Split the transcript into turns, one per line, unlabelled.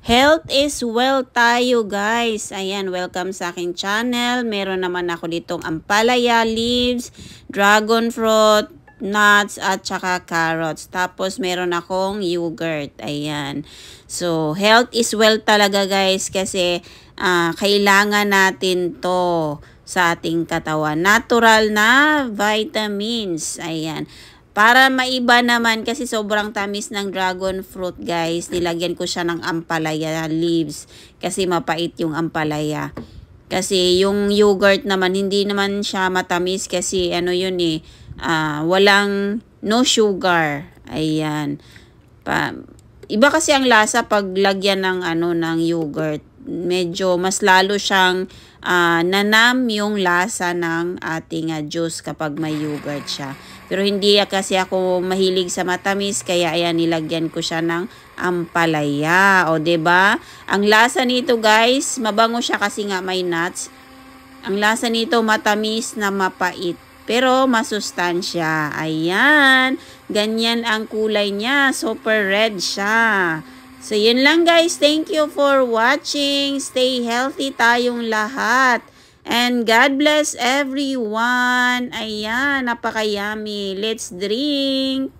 Health is wealth tayo guys. Ayan, welcome sa aking channel. Meron naman ako ditong ampalaya leaves, dragon fruit, nuts at saka carrots. Tapos meron akong yogurt. Ayan. So, health is wealth talaga guys kasi kailangan natin to sa ating katawan. Natural na vitamins. Ayan. Para maiba naman kasi sobrang tamis ng dragon fruit guys, nilagyan ko siya ng ampalaya leaves kasi mapait yung ampalaya. Kasi yung yogurt naman hindi naman siya matamis kasi ano yun walang no sugar. Ayan. Iba kasi ang lasa pag lagyan ng ng yogurt. Medyo mas lalo siyang nanam yung lasa ng ating juice kapag may yogurt siya. Pero hindi kasi ako mahilig sa matamis kaya ayan nilagyan ko siya ng ampalaya. O 'di ba? Ang lasa nito guys, mabango siya kasi nga may nuts. Ang lasa nito matamis na mapait. Pero masustansya. Ayan. Ganyan ang kulay niya. Super red siya. So, yun lang guys. Thank you for watching. Stay healthy tayong lahat. And God bless everyone. Ayan, napaka-yummy. Let's drink.